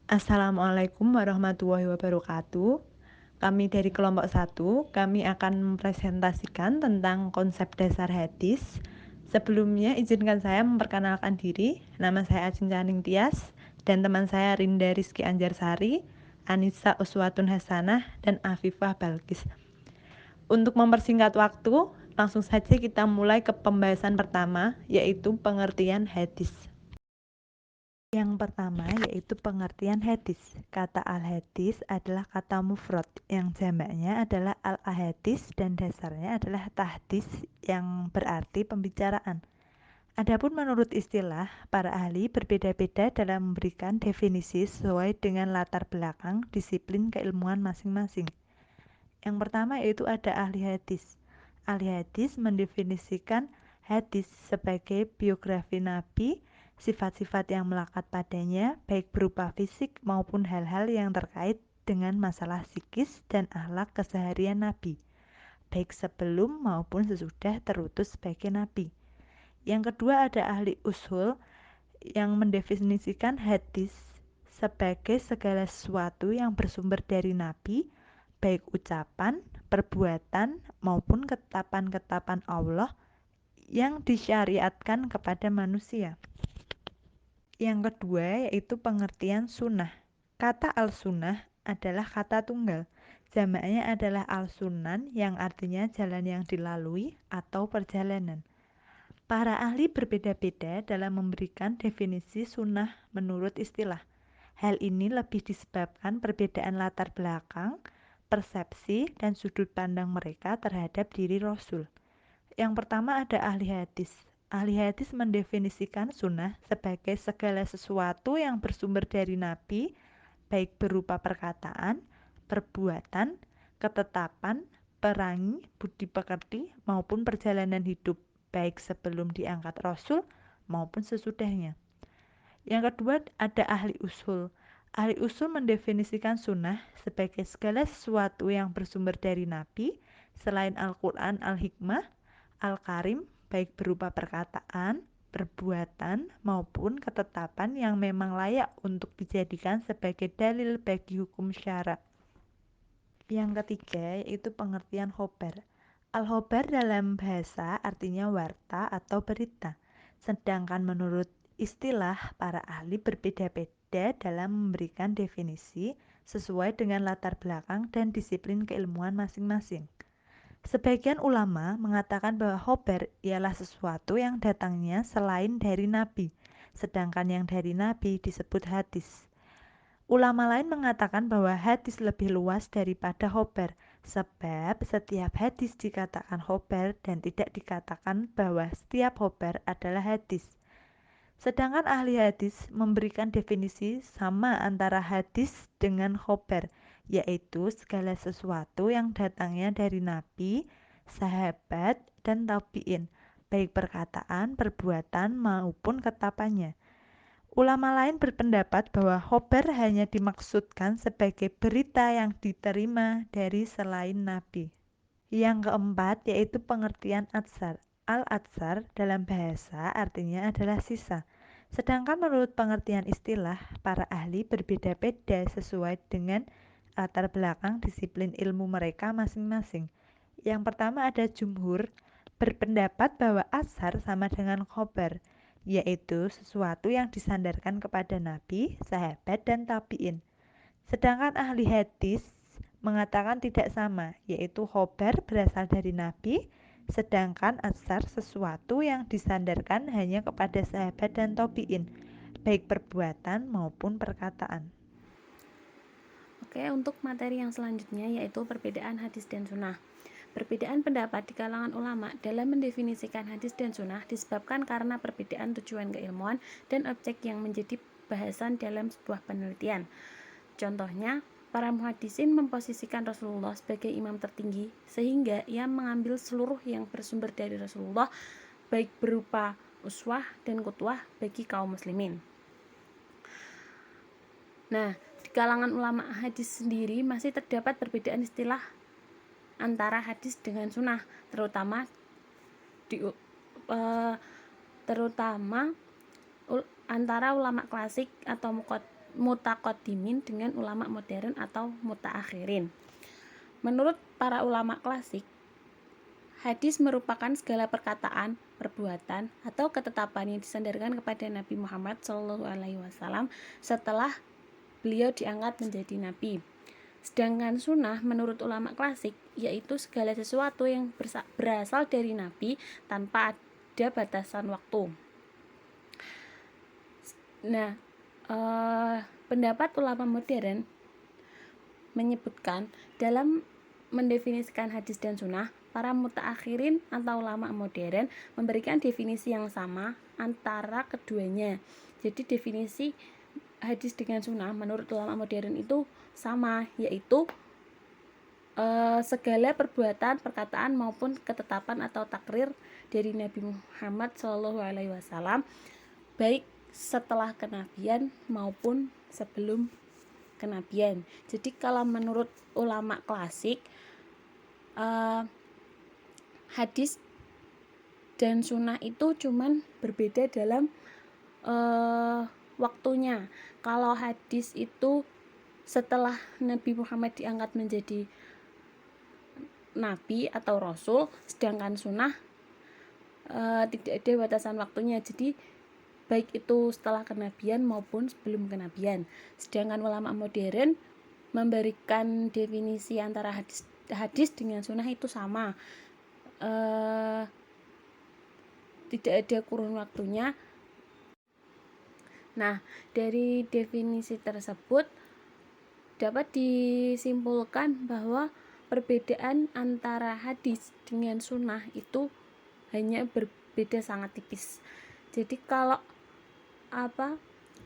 Assalamualaikum warahmatullahi wabarakatuh. Kami dari kelompok 1, kami akan mempresentasikan tentang konsep dasar hadis. Sebelumnya izinkan saya memperkenalkan diri. Nama saya Ajeng Caning Tias dan teman saya Rinda Rizky Anjarsari, Anissa Uswatun Hasanah, dan Afifah Balkis. Untuk mempersingkat waktu, langsung saja kita mulai ke pembahasan pertama, yaitu pengertian hadis. Yang pertama yaitu pengertian hadis. Kata al-hadis adalah kata mufrad yang jamaknya adalah al-ahadis dan dasarnya adalah tahdis yang berarti pembicaraan. Adapun menurut istilah, para ahli berbeda-beda dalam memberikan definisi sesuai dengan latar belakang disiplin keilmuan masing-masing. Yang pertama yaitu ada ahli hadis. Ahli hadis mendefinisikan hadis sebagai biografi Nabi, sifat-sifat yang melekat padanya, baik berupa fisik maupun hal-hal yang terkait dengan masalah psikis dan akhlak keseharian Nabi, baik sebelum maupun sesudah terutus sebagai Nabi. Yang kedua ada ahli usul yang mendefinisikan hadis sebagai segala sesuatu yang bersumber dari Nabi, baik ucapan, perbuatan, maupun ketetapan-ketetapan Allah yang disyariatkan kepada manusia. Yang kedua yaitu pengertian sunnah. Kata al-sunnah adalah kata tunggal. Jamaknya adalah al-sunan yang artinya jalan yang dilalui atau perjalanan. Para ahli berbeda-beda dalam memberikan definisi sunnah menurut istilah. Hal ini lebih disebabkan perbedaan latar belakang, persepsi, dan sudut pandang mereka terhadap diri Rasul. Yang pertama ada ahli hadis. Ahli hadis mendefinisikan sunnah sebagai segala sesuatu yang bersumber dari Nabi, baik berupa perkataan, perbuatan, ketetapan, perangi, budi pekerti, maupun perjalanan hidup, baik sebelum diangkat Rasul maupun sesudahnya. Yang kedua ada ahli usul. Ahli usul mendefinisikan sunnah sebagai segala sesuatu yang bersumber dari Nabi, selain Al-Quran, Al-Hikmah, Al-Karim, baik berupa perkataan, perbuatan, maupun ketetapan yang memang layak untuk dijadikan sebagai dalil bagi hukum syara. Yang ketiga yaitu pengertian khobar. Al-khobar dalam bahasa artinya warta atau berita. Sedangkan menurut istilah, para ahli berbeda-beda dalam memberikan definisi sesuai dengan latar belakang dan disiplin keilmuan masing-masing. Sebagian ulama mengatakan bahwa khobar ialah sesuatu yang datangnya selain dari Nabi, sedangkan yang dari Nabi disebut hadis. Ulama lain mengatakan bahwa hadis lebih luas daripada khobar, sebab setiap hadis dikatakan khobar dan tidak dikatakan bahwa setiap khobar adalah hadis. Sedangkan ahli hadis memberikan definisi sama antara hadis dengan khobar, yaitu segala sesuatu yang datangnya dari Nabi, sahabat, dan tabi'in, baik perkataan, perbuatan, maupun ketetapannya. Ulama lain berpendapat bahwa khobar hanya dimaksudkan sebagai berita yang diterima dari selain Nabi. Yang keempat yaitu pengertian atsar. Al-atsar dalam bahasa artinya adalah sisa. Sedangkan menurut pengertian istilah, para ahli berbeda-beda sesuai dengan latar belakang disiplin ilmu mereka masing-masing. Yang pertama ada jumhur, berpendapat bahwa atsar sama dengan khobar, yaitu sesuatu yang disandarkan kepada Nabi, sahabat, dan tabi'in. Sedangkan ahli hadis mengatakan tidak sama, yaitu khobar berasal dari Nabi, sedangkan atsar sesuatu yang disandarkan hanya kepada sahabat dan tabi'in, baik perbuatan maupun perkataan. Oke, untuk materi yang selanjutnya yaitu perbedaan hadis dan sunnah. Perbedaan pendapat di kalangan ulama dalam mendefinisikan hadis dan sunnah disebabkan karena perbedaan tujuan keilmuan dan objek yang menjadi bahasan dalam sebuah penelitian. Contohnya, para muhaddisin memposisikan Rasulullah sebagai imam tertinggi sehingga ia mengambil seluruh yang bersumber dari Rasulullah baik berupa uswah dan qudwah bagi kaum muslimin. Nah, di kalangan ulama hadis sendiri masih terdapat perbedaan istilah antara hadis dengan sunnah, terutama antara ulama klasik atau mutaqaddimin dengan ulama modern atau mutaakhirin. Menurut para ulama klasik, hadis merupakan segala perkataan, perbuatan, atau ketetapan yang disandarkan kepada Nabi Muhammad SAW setelah beliau diangkat menjadi nabi. Sedangkan sunnah menurut ulama klasik yaitu segala sesuatu yang berasal dari nabi tanpa ada batasan waktu. Nah, pendapat ulama modern menyebutkan dalam mendefinisikan hadis dan sunnah, para mutaakhirin atau ulama modern memberikan definisi yang sama antara keduanya. Jadi definisi hadis dengan sunnah menurut ulama modern itu sama, yaitu segala perbuatan, perkataan maupun ketetapan atau takrir dari Nabi Muhammad SAW, baik setelah kenabian maupun sebelum kenabian. Jadi kalau menurut ulama klasik, hadis dan sunnah itu cuman berbeda dalam waktunya. Kalau hadis itu setelah Nabi Muhammad diangkat menjadi nabi atau rasul, sedangkan sunnah tidak ada batasan waktunya. Jadi baik itu setelah kenabian maupun sebelum kenabian. Sedangkan ulama modern memberikan definisi antara hadis dengan sunnah itu sama, tidak ada kurun waktunya. Nah, dari definisi tersebut dapat disimpulkan bahwa perbedaan antara hadis dengan sunnah itu hanya berbeda sangat tipis. Jadi kalau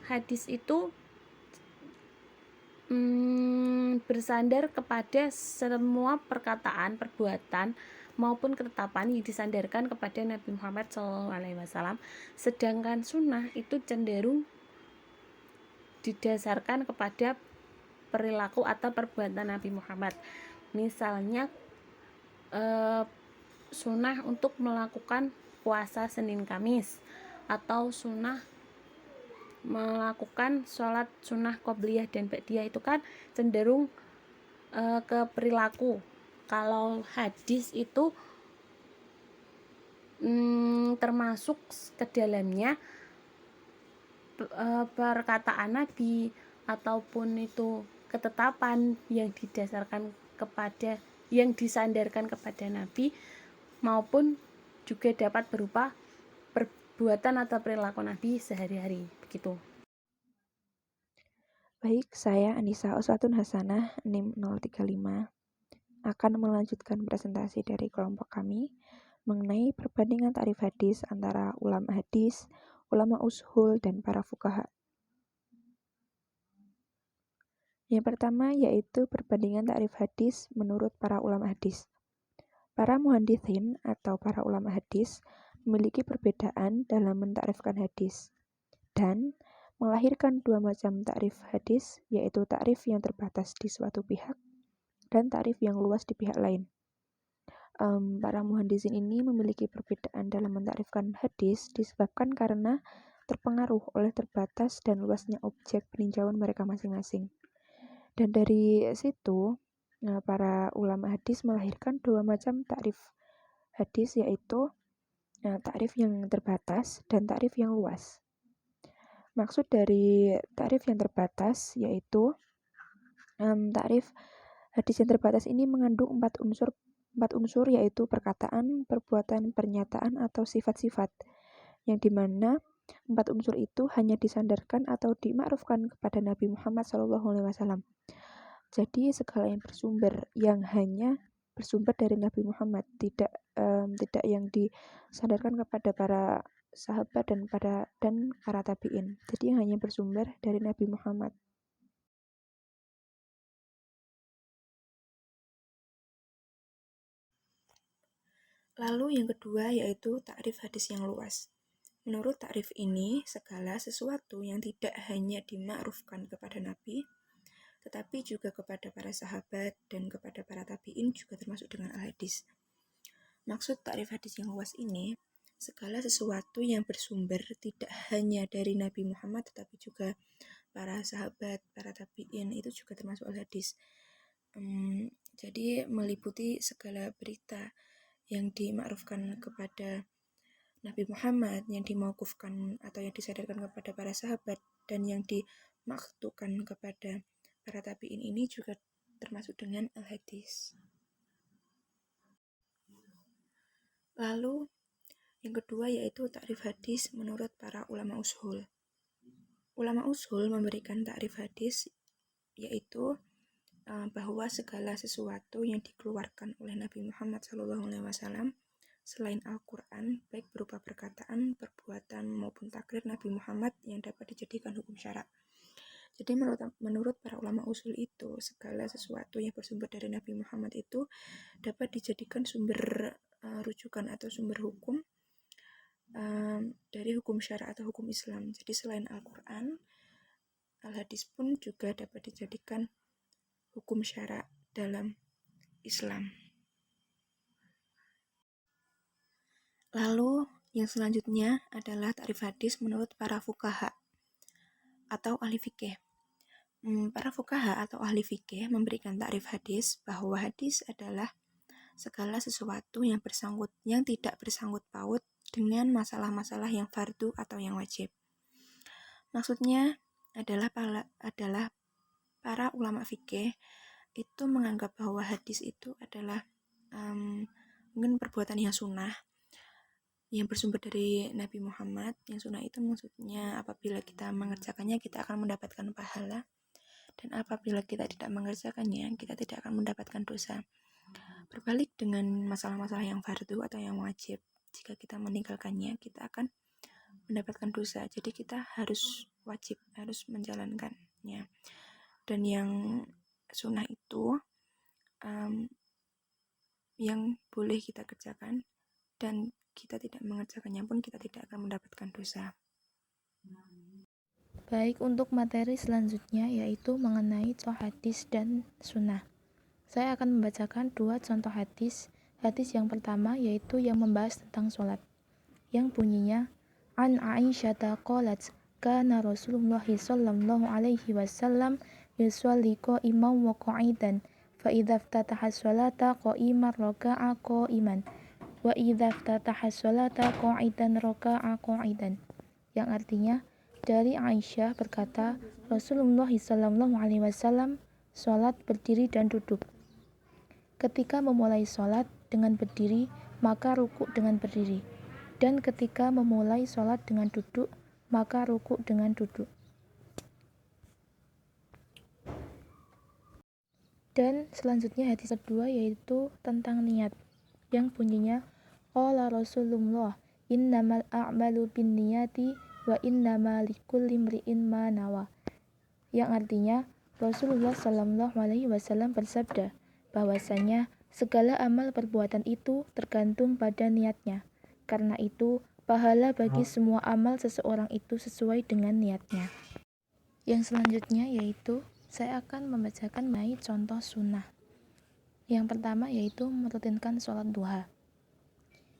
hadis itu bersandar kepada semua perkataan, perbuatan maupun ketetapan yang disandarkan kepada Nabi Muhammad SAW. Sedangkan sunnah itu cenderung didasarkan kepada perilaku atau perbuatan Nabi Muhammad. Misalnya sunnah untuk melakukan puasa Senin Kamis, atau sunnah melakukan sholat sunnah qobliyah dan ba'diyah, itu kan cenderung ke perilaku. Kalau hadis itu termasuk ke dalamnya perkataan Nabi ataupun itu ketetapan yang disandarkan kepada Nabi, maupun juga dapat berupa perbuatan atau perilaku Nabi sehari-hari, begitu. Baik, saya Anissa Uswatun Hasanah, NIM 035, akan melanjutkan presentasi dari kelompok kami mengenai perbandingan takrif hadis antara ulama hadis, ulama ushul, dan para fuqaha. Yang pertama yaitu perbandingan takrif hadis menurut para ulama hadis. Para muhaditsin atau para ulama hadis memiliki perbedaan dalam mentakrifkan hadis dan melahirkan dua macam takrif hadis, yaitu takrif yang terbatas di suatu pihak dan takrif yang luas di pihak lain. Para muhaddisin ini memiliki perbedaan dalam mentakrifkan hadis disebabkan karena terpengaruh oleh terbatas dan luasnya objek peninjauan mereka masing-masing. Dan dari situ, para ulama hadis melahirkan dua macam takrif hadis, yaitu takrif yang terbatas dan takrif yang luas. Maksud dari takrif yang terbatas yaitu takrif hadis yang terbatas ini mengandung empat unsur yaitu perkataan, perbuatan, pernyataan, atau sifat-sifat, yang dimana empat unsur itu hanya disandarkan atau dimakrufkan kepada Nabi Muhammad SAW. Jadi segala yang hanya bersumber dari Nabi Muhammad, tidak yang disandarkan kepada para sahabat dan para tabi'in. Jadi yang hanya bersumber dari Nabi Muhammad. Lalu yang kedua yaitu takrif hadis yang luas. Menurut takrif ini, segala sesuatu yang tidak hanya dimakrufkan kepada Nabi, tetapi juga kepada para sahabat dan kepada para tabi'in juga termasuk dengan al-hadis. Maksud takrif hadis yang luas ini, segala sesuatu yang bersumber tidak hanya dari Nabi Muhammad tetapi juga para sahabat, para tabi'in, itu juga termasuk al-hadis. Jadi meliputi segala berita yang dimakrufkan kepada Nabi Muhammad, yang dimauqufkan atau yang disadarkan kepada para sahabat, dan yang dimaktukan kepada para tabi'in ini juga termasuk dengan al-hadis. Lalu yang kedua yaitu takrif hadis menurut para ulama ushul. Ulama ushul memberikan takrif hadis yaitu bahwa segala sesuatu yang dikeluarkan oleh Nabi Muhammad SAW selain Al-Quran, baik berupa perkataan, perbuatan, maupun takrir Nabi Muhammad yang dapat dijadikan hukum syara. Jadi menurut para ulama usul itu, segala sesuatu yang bersumber dari Nabi Muhammad itu dapat dijadikan sumber rujukan atau sumber hukum dari hukum syara atau hukum Islam. Jadi selain Al-Quran, al-hadis pun juga dapat dijadikan hukum syara dalam Islam. Lalu yang selanjutnya adalah takrif hadis menurut para fuqaha atau ahli fikih. Para fuqaha atau ahli fikih memberikan takrif hadis bahwa hadis adalah segala sesuatu yang tidak bersangkut paut dengan masalah-masalah yang fardu atau yang wajib. Maksudnya adalah para ulama fikih itu menganggap bahwa hadis itu adalah mungkin perbuatan yang sunnah yang bersumber dari Nabi Muhammad. Yang sunnah itu maksudnya apabila kita mengerjakannya kita akan mendapatkan pahala, dan apabila kita tidak mengerjakannya kita tidak akan mendapatkan dosa. Berbalik dengan masalah-masalah yang fardu atau yang wajib, jika kita meninggalkannya kita akan mendapatkan dosa. Jadi kita harus menjalankannya. Dan yang sunnah itu yang boleh kita kerjakan, dan kita tidak mengerjakannya pun kita tidak akan mendapatkan dosa. Baik, untuk materi selanjutnya yaitu mengenai contoh hadis dan sunnah. Saya akan membacakan 2 contoh hadis. Hadis yang pertama yaitu yang membahas tentang sholat, yang bunyinya An Aisyata qalat kana Rasulullah sallallahu alaihi wasallam yusalli qa'iman wa qa'idan fa idza iftataha sholata qa'iman raka'a qa'iman wa idza iftataha sholata qa'idan raka'a qa'idan, yang artinya dari Aisyah berkata, Rasulullah sallallahu alaihi wasallam sholat berdiri dan duduk. Ketika memulai sholat dengan berdiri, maka rukuk dengan berdiri. Dan ketika memulai sholat dengan duduk, maka rukuk dengan duduk. Dan selanjutnya hadis kedua yaitu tentang niat, yang bunyinya qala Rasulullah innamal a'malu binniyati wa innama likulli imri'in ma nawa, yang artinya Rasulullah sallallahu alaihi wasallam bersabda bahwasanya segala amal perbuatan itu tergantung pada niatnya. Karena itu pahala bagi semua amal seseorang itu sesuai dengan niatnya. Yang selanjutnya yaitu saya akan membacakan mengenai contoh sunnah. Yang pertama yaitu merutinkan sholat duha.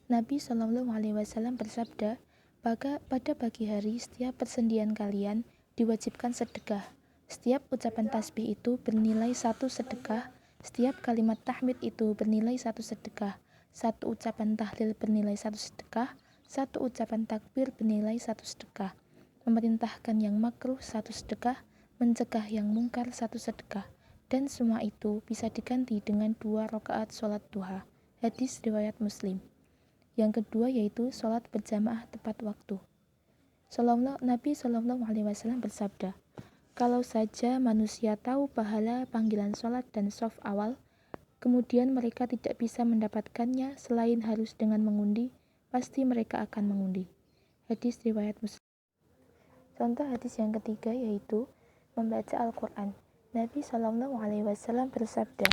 Nabi Shallallahu Alaihi Wasallam bersabda, pada pagi hari setiap persendian kalian diwajibkan sedekah. Setiap ucapan tasbih itu bernilai 1 sedekah. Setiap kalimat tahmid itu bernilai 1 sedekah. 1 ucapan tahlil bernilai 1 sedekah. 1 ucapan takbir bernilai 1 sedekah. Memerintahkan yang makruh 1 sedekah. Mencegah yang mungkar 1 sedekah. Dan semua itu bisa diganti dengan 2 rakaat sholat duha. Hadis riwayat Muslim. Yang kedua yaitu sholat berjamaah tepat waktu. Nabi Shallallahu Alaihi Wasallam bersabda, kalau saja manusia tahu pahala panggilan sholat dan shaf awal, kemudian mereka tidak bisa mendapatkannya selain harus dengan mengundi, pasti mereka akan mengundi. Hadis riwayat Muslim. Contoh hadis yang ketiga yaitu membaca Al-Quran. Nabi Shallallahu Alaihi Wasallam bersabda,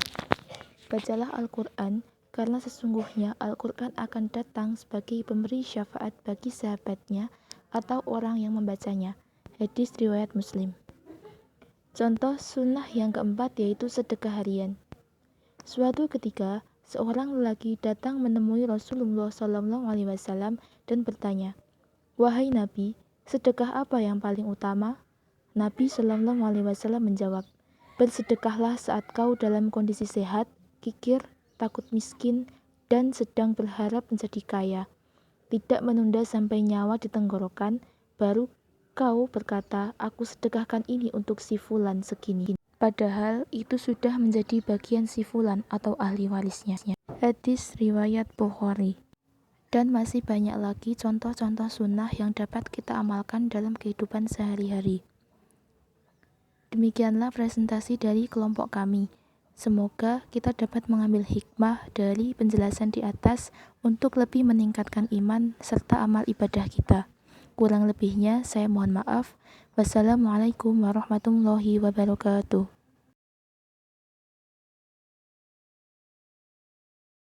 bacalah Al-Quran, karena sesungguhnya Al-Quran akan datang sebagai pemberi syafaat bagi sahabatnya atau orang yang membacanya. Hadis riwayat Muslim. Contoh sunnah yang keempat yaitu sedekah harian. Suatu ketika, seorang lelaki datang menemui Rasulullah SAW dan bertanya, wahai Nabi, sedekah apa yang paling utama? Nabi Shallallahu Alaihi Wasallam menjawab, bersedekahlah saat kau dalam kondisi sehat, kikir, takut miskin, dan sedang berharap menjadi kaya. Tidak menunda sampai nyawa di tenggorokan, baru kau berkata, aku sedekahkan ini untuk si fulan segini. Padahal itu sudah menjadi bagian si fulan atau ahli warisnya. Hadis riwayat Bukhari. Dan masih banyak lagi contoh-contoh sunnah yang dapat kita amalkan dalam kehidupan sehari-hari. Demikianlah presentasi dari kelompok kami. Semoga kita dapat mengambil hikmah dari penjelasan di atas untuk lebih meningkatkan iman serta amal ibadah kita. Kurang lebihnya saya mohon maaf. Wassalamualaikum warahmatullahi wabarakatuh.